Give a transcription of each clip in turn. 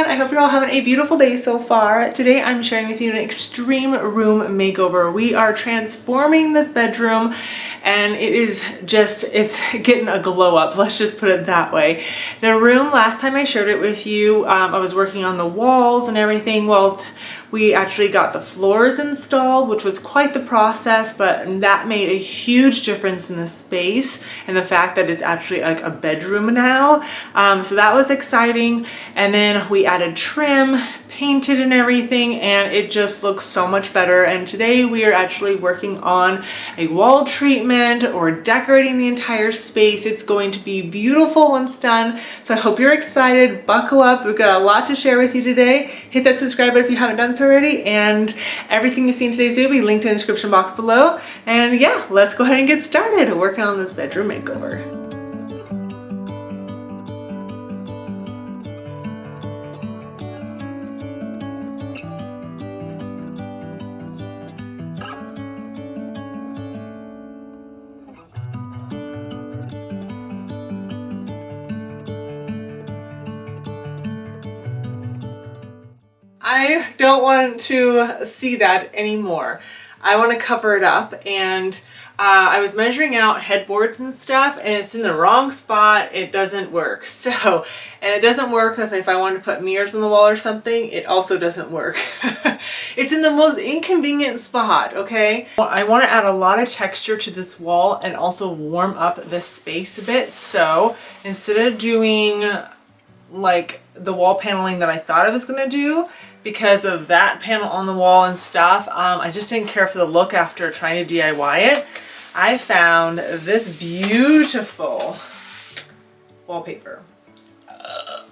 everyone. I hope you're all having a beautiful day so far. Today I'm sharing with you an extreme room makeover. We are transforming this bedroom and it's getting a glow up. Let's just put it that way. The room, last time I shared it with you, I was working on the walls and everything. Well, we actually got the floors installed, which was quite the process, but that made a huge difference in the space and the fact that it's actually like a bedroom now. So that was exciting. And then we added trim, painted and everything, and it just looks so much better. And today we are actually working on a wall treatment or decorating the entire space. It's going to be beautiful once done. So I hope you're excited. Buckle up. We've got a lot to share with you today. Hit that subscribe button if you haven't done so already. And everything you see in today's video will be linked in the description box below. And yeah, let's go ahead and get started working on this bedroom makeover. I don't want to see that anymore. I want to cover it up, and I was measuring out headboards and stuff and it's in the wrong spot. It doesn't work. So, and it doesn't work if I want to put mirrors on the wall or something, it also doesn't work. It's in the most inconvenient spot, okay? I want to add a lot of texture to this wall and also warm up this space a bit. So instead of doing like the wall paneling that I thought I was gonna do, because of that panel on the wall and stuff, I just didn't care for the look after trying to DIY it. I found this beautiful wallpaper.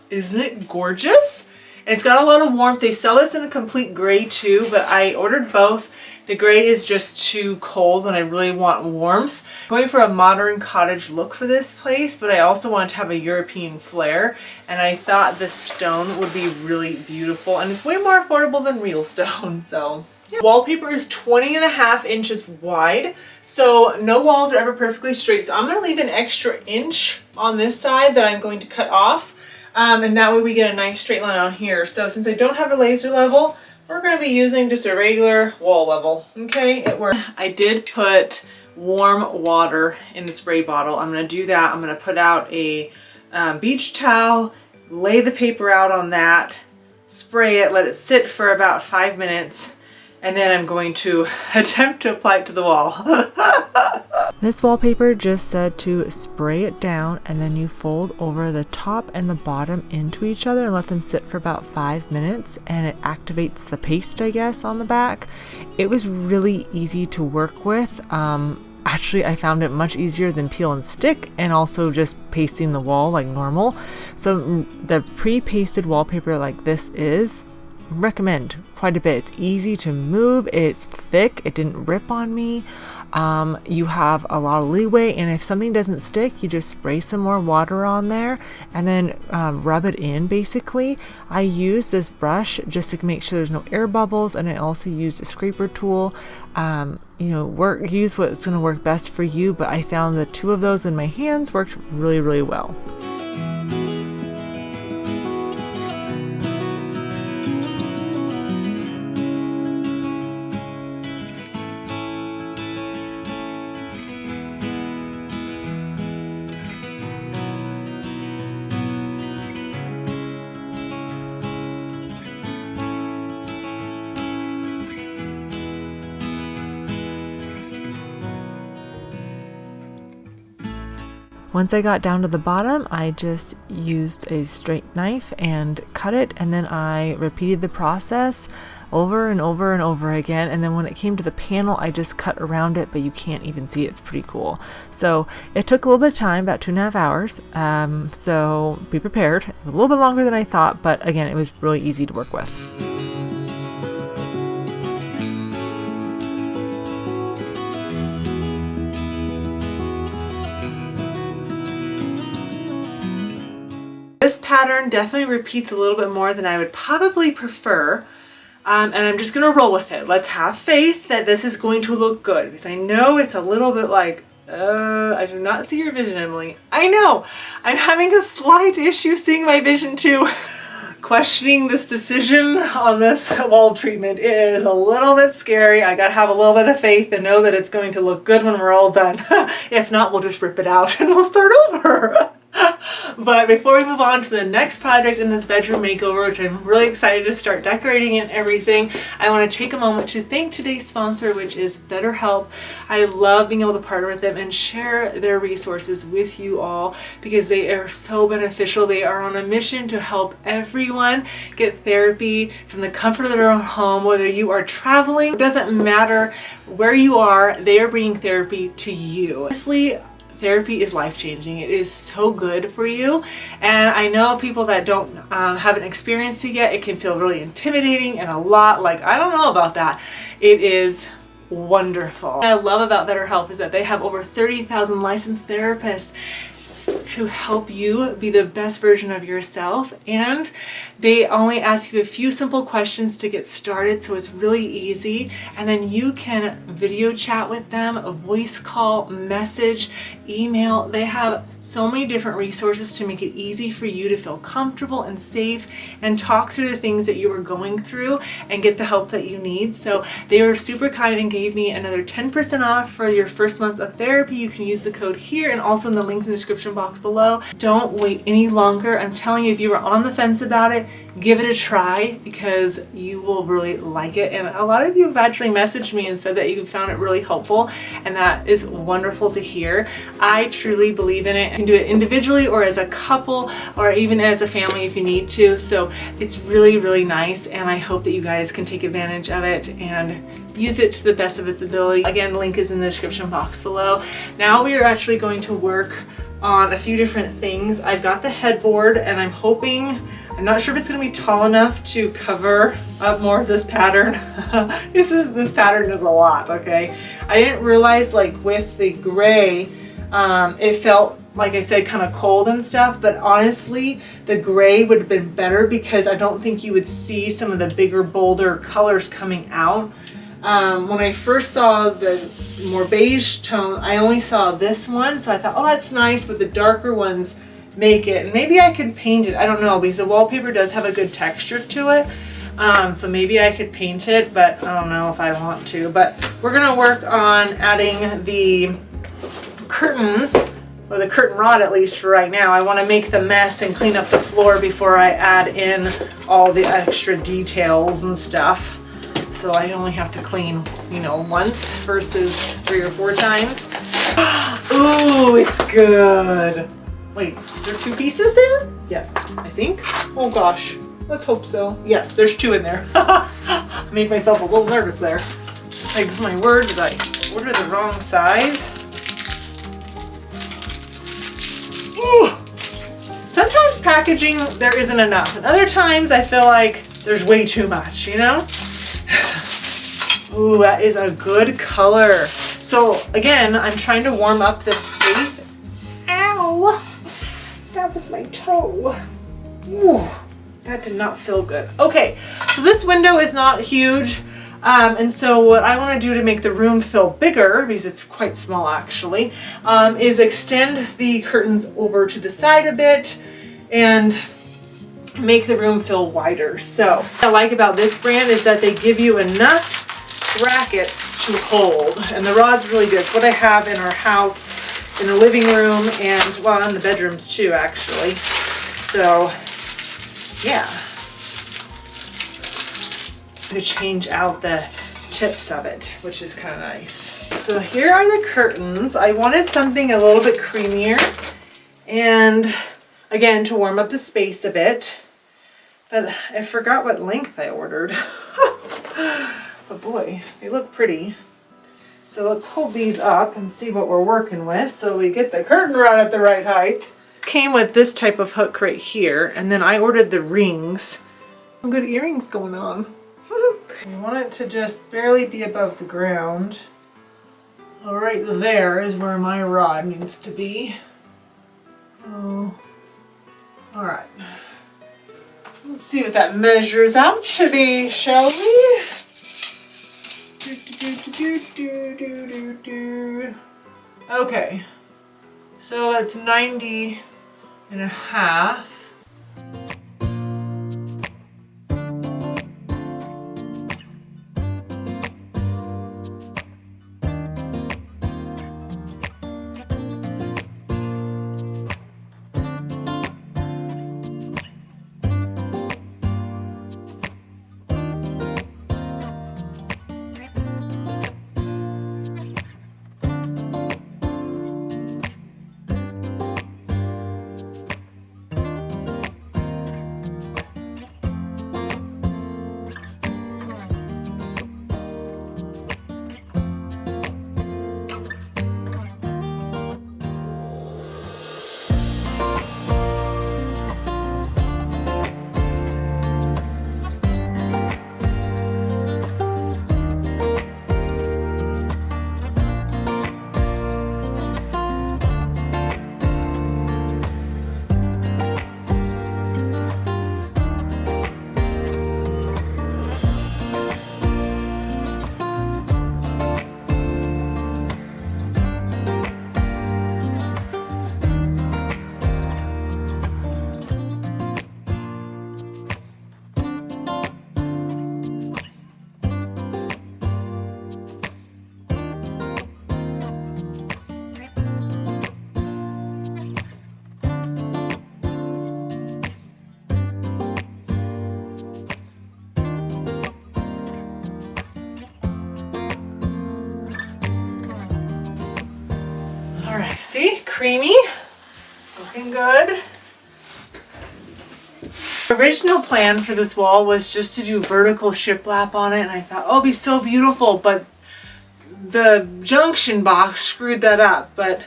Isn't it gorgeous? And it's got a lot of warmth. They sell this in a complete gray too, but I ordered both. The gray is just too cold and I really want warmth. I'm going for a modern cottage look for this place, but I also wanted to have a European flair, and I thought this stone would be really beautiful, and it's way more affordable than real stone. So yeah. Wallpaper is 20.5 inches wide, so no walls are ever perfectly straight. So I'm going to leave an extra inch on this side that I'm going to cut off, and that way we get a nice straight line on here. So since I don't have a laser level, we're going to be using just a regular wall level. Okay, it works. I did put warm water in the spray bottle. I'm going to do that. I'm going to put out a beach towel, lay the paper out on that, spray it, let it sit for about 5 minutes, and then I'm going to attempt to apply it to the wall. This wallpaper just said to spray it down and then you fold over the top and the bottom into each other and let them sit for about 5 minutes, and it activates the paste, I guess, on the back. It was really easy to work with. Actually, I found it much easier than peel and stick and also just pasting the wall like normal. So the pre-pasted wallpaper like this is recommend quite a bit. It's easy to move, it's thick, it didn't rip on me. You have a lot of leeway, and if something doesn't stick, you just spray some more water on there and then rub it in. Basically, I use this brush just to make sure there's no air bubbles, and I also used a scraper tool. You know, use what's going to work best for you, but I found the two of those in my hands worked really, really well. Once I got down to the bottom, I just used a straight knife and cut it, and then I repeated the process over and over and over again. And then when it came to the panel, I just cut around it, but you can't even see it. It's pretty cool. So it took a little bit of time, about 2.5 hours. So be prepared. A little bit longer than I thought, but again, it was really easy to work with. This pattern definitely repeats a little bit more than I would probably prefer, and I'm just going to roll with it. Let's have faith that this is going to look good, because I know it's a little bit like, I do not see your vision, Emily. I know! I'm having a slight issue seeing my vision too. questioning this decision on this wall treatment. It is a little bit scary. I gotta have a little bit of faith and know that it's going to look good when we're all done. If not, we'll just rip it out and we'll start over. But before we move on to the next project in this bedroom makeover, which I'm really excited to start decorating and everything, I want to take a moment to thank today's sponsor, which is BetterHelp. I love being able to partner with them and share their resources with you all because they are so beneficial. They are on a mission to help everyone get therapy from the comfort of their own home, whether you are traveling. It doesn't matter where you are, they are bringing therapy to you. Honestly, therapy is life-changing. It is so good for you. And I know people that don't haven't experienced it yet, it can feel really intimidating and a lot like, I don't know about that. It is wonderful. What I love about BetterHelp is that they have over 30,000 licensed therapists to help you be the best version of yourself, and they only ask you a few simple questions to get started, so it's really easy, and then you can video chat with them, a voice call, message, email. They have so many different resources to make it easy for you to feel comfortable and safe and talk through the things that you are going through and get the help that you need. So they were super kind and gave me another 10% off for your first month of therapy. You can use the code here and also in the link in the description box below. Don't wait any longer. I'm telling you, if you were on the fence about it, give it a try because you will really like it. And a lot of you have actually messaged me and said that you found it really helpful, and that is wonderful to hear. I truly believe in it. You can do it individually or as a couple or even as a family if you need to. So it's really, really nice, and I hope that you guys can take advantage of it and use it to the best of its ability. Again, link is in the description box below. Now we are actually going to work on a few different things. I've got the headboard and I'm hoping, I'm not sure if it's going to be tall enough to cover up more of this pattern. This pattern is a lot, okay? I didn't realize, like, with the gray, it felt, like I said, kind of cold and stuff, but honestly, the gray would have been better because I don't think you would see some of the bigger, bolder colors coming out. When I first saw the more beige tone, I only saw this one, so I thought, oh, that's nice, but the darker ones make it. And maybe I could paint it, I don't know, because the wallpaper does have a good texture to it. So maybe I could paint it, but I don't know if I want to. But we're gonna work on adding the curtains, or the curtain rod at least for right now. I wanna make the mess and clean up the floor before I add in all the extra details and stuff. So I only have to clean, you know, once versus 3 or 4 times. Ooh, it's good. Wait, is there 2 pieces there? Yes, I think. Oh gosh, let's hope so. Yes, there's 2 in there. I made myself a little nervous there. Like, my word, did I order the wrong size? Ooh. Sometimes packaging, there isn't enough. And other times I feel like there's way too much, you know? Ooh, that is a good color. So again, I'm trying to warm up this space. Ow! That was my toe. Ooh, that did not feel good. Okay, so this window is not huge. And so what I want to do to make the room feel bigger, because it's quite small actually, is extend the curtains over to the side a bit and make the room feel wider. So what I like about this brand is that they give you enough brackets to hold, and the rod's really good. It's what I have in our house, in the living room, and well, in the bedrooms too, actually. So yeah, I'm gonna change out the tips of it, which is kind of nice. So here are the curtains. I wanted something a little bit creamier, and again, to warm up the space a bit, but I forgot what length I ordered. But boy, they look pretty. So let's hold these up and see what we're working with so we get the curtain rod at the right height. Came with this type of hook right here, and then I ordered the rings. Some good earrings going on. We want it to just barely be above the ground. All right, there is where my rod needs to be. Oh, all right. Let's see what that measures out to be, shall we? Okay, so that's 90 and a half. creamy. Looking good. The original plan for this wall was just to do vertical shiplap on it, and I thought, oh, it'd be so beautiful, but the junction box screwed that up. But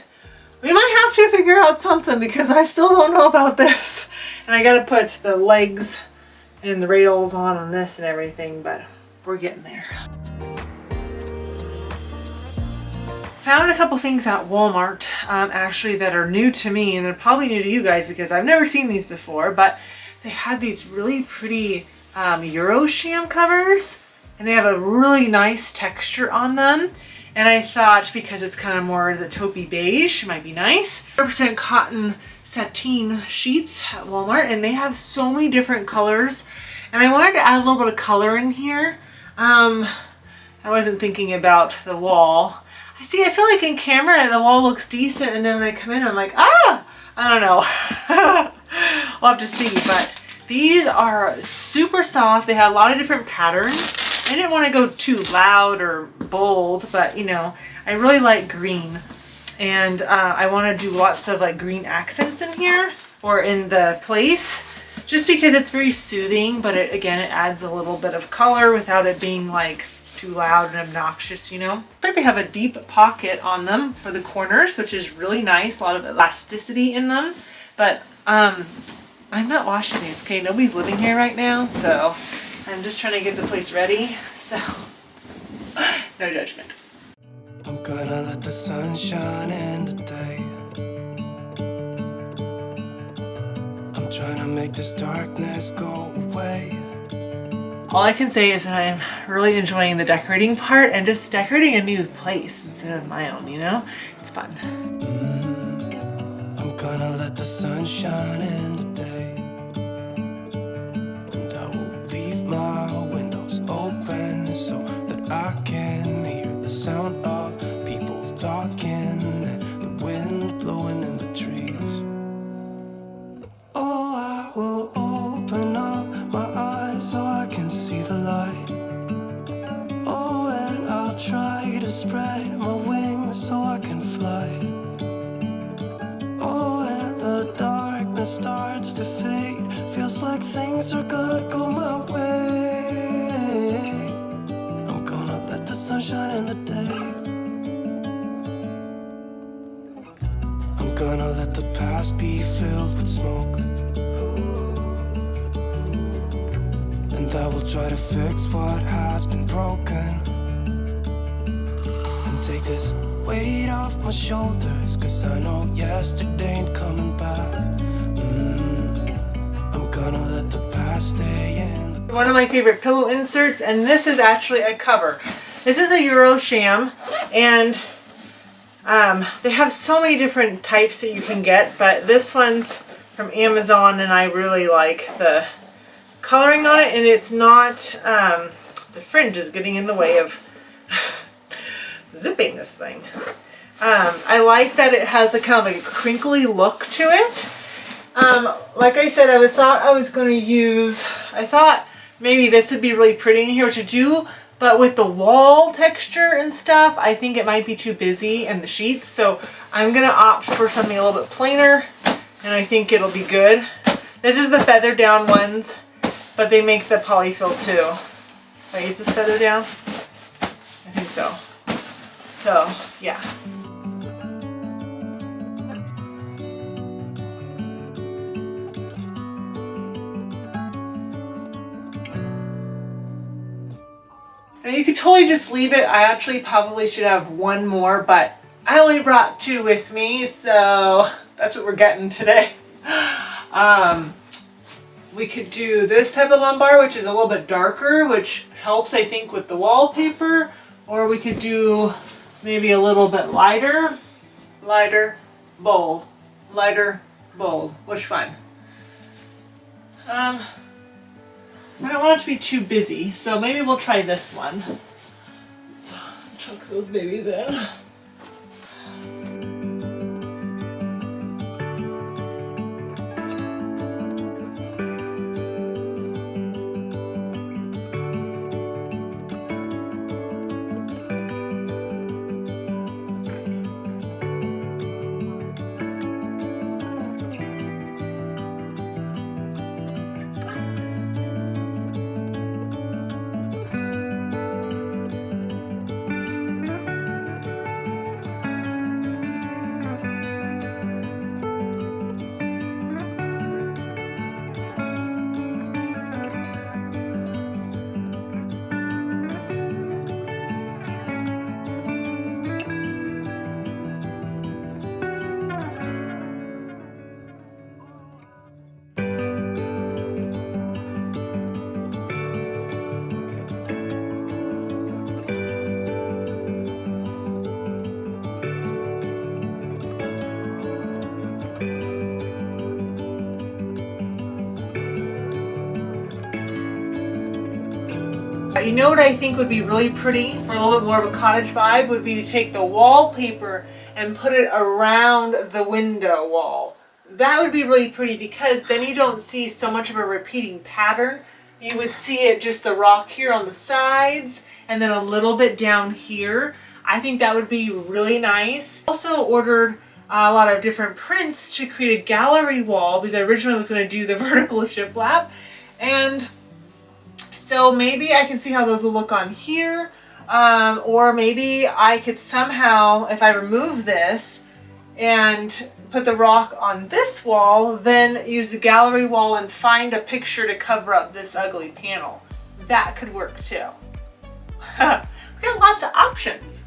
we might have to figure out something because I still don't know about this. And I gotta put the legs and the rails on this and everything, but we're getting there. Found a couple things at Walmart actually that are new to me, and they're probably new to you guys because I've never seen these before, but they had these really pretty Euro sham covers, and they have a really nice texture on them. And I thought because it's kind of more the taupey beige, it might be nice. 100% cotton sateen sheets at Walmart, and they have so many different colors. And I wanted to add a little bit of color in here. I wasn't thinking about the wall. I feel like in camera the wall looks decent, and then when I come in I'm like, ah! I don't know. We'll have to see, but these are super soft. They have a lot of different patterns. I didn't want to go too loud or bold, but you know, I really like green, and I want to do lots of like green accents in here or in the place, just because it's very soothing, but again, it adds a little bit of color without it being like too loud and obnoxious, you know. Looks like they have a deep pocket on them for the corners, which is really nice. A lot of elasticity in them, but I'm not washing these, okay? Nobody's living here right now, so I'm just trying to get the place ready, so no judgment. I'm gonna let the sun shine in today. I'm trying to make this darkness go away. All I can say is that I'm really enjoying the decorating part and just decorating a new place instead of my own, you know? It's fun. I'm gonna let the sun shine in today, and I will leave my windows open so that I can hear the sound of people talking and the wind blowing in the trees. Oh, I will open up my eyes so I can see the light. Oh, and I'll try to spread my wings so I can fly. Oh, and the darkness starts to fade. Feels like things are gonna go my way. I'm gonna let the sun shine in the day. I'm gonna let the past be filled with smoke, and I will try to fix what has been broken, and take this weight off my shoulders, 'cause I know yesterday ain't coming back. I'm gonna let the past stay in. One of my favorite pillow inserts, and this is actually a cover. This is a Euro sham, and they have so many different types that you can get, but this one's from Amazon, and I really like the coloring on it, and it's not, the fringe is getting in the way of zipping this thing. I like that it has a kind of like a crinkly look to it. Like I said, I thought maybe this would be really pretty in here to do, but with the wall texture and stuff, I think it might be too busy in the sheets, so I'm gonna opt for something a little bit plainer, and I think it'll be good. This is the feather down ones, but they make the polyfill too. Wait, is this feather down? I think so. So, yeah. Now you could totally just leave it. I actually probably should have one more, but I only brought two with me, so that's what we're getting today. We could do this type of lumbar, which is a little bit darker, which helps, I think, with the wallpaper, or we could do maybe a little bit lighter, bold, which one? I don't want it to be too busy, so maybe we'll try this one. So, chuck those babies in. you know what I think would be really pretty for a little bit more of a cottage vibe would be to take the wallpaper and put it around the window wall. That would be really pretty because then you don't see so much of a repeating pattern. You would see it just the rock here on the sides and then a little bit down here. I think that would be really nice. Also ordered a lot of different prints to create a gallery wall because I originally was going to do the vertical shiplap, and so maybe I can see how those will look on here, or maybe I could somehow, if I remove this and put the rock on this wall, then use the gallery wall and find a picture to cover up this ugly panel. That could work too. We got lots of options.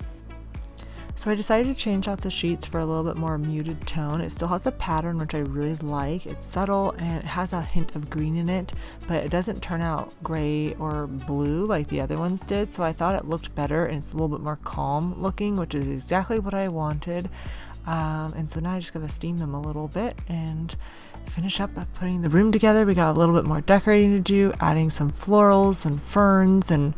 So I decided to change out the sheets for a little bit more muted tone. It still has a pattern, which I really like. It's subtle and it has a hint of green in it, but it doesn't turn out gray or blue like the other ones did. So I thought it looked better and it's a little bit more calm looking, which is exactly what I wanted. And so now I just gotta steam them a little bit and finish up by putting the room together. We got a little bit more decorating to do, adding some florals and ferns and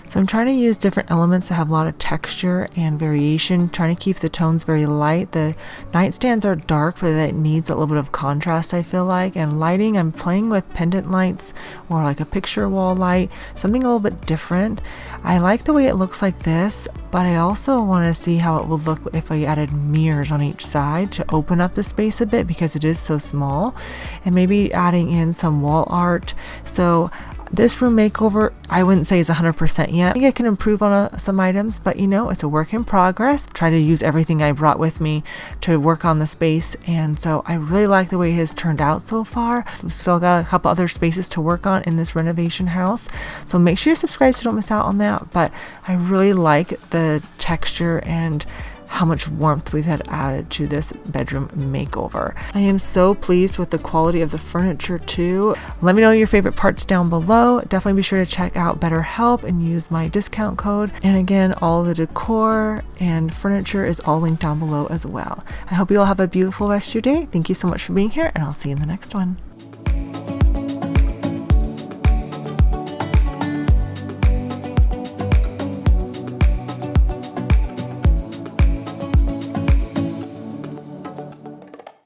so I'm trying to use different elements that have a lot of texture and variation, trying to keep the tones very light. The nightstands are dark, but it needs a little bit of contrast, I feel like. And lighting, I'm playing with pendant lights or like a picture wall light, something a little bit different. I like the way it looks like this, but I also want to see how it would look if I added mirrors on each side to open up the space a bit because it is so small, and maybe adding in some wall art. So this room makeover, I wouldn't say is 100% yet. I think I can improve on some items, but you know, it's a work in progress. Try to use everything I brought with me to work on the space, and so I really like the way it has turned out so far. So we've still got a couple other spaces to work on in this renovation house, so make sure you subscribe so you don't miss out on that. But I really like the texture and how much warmth we've had added to this bedroom makeover. I am so pleased with the quality of the furniture too. Let me know your favorite parts down below. Definitely be sure to check out BetterHelp and use my discount code. And again, all the decor and furniture is all linked down below as well. I hope you all have a beautiful rest of your day. Thank you so much for being here, and I'll see you in the next one.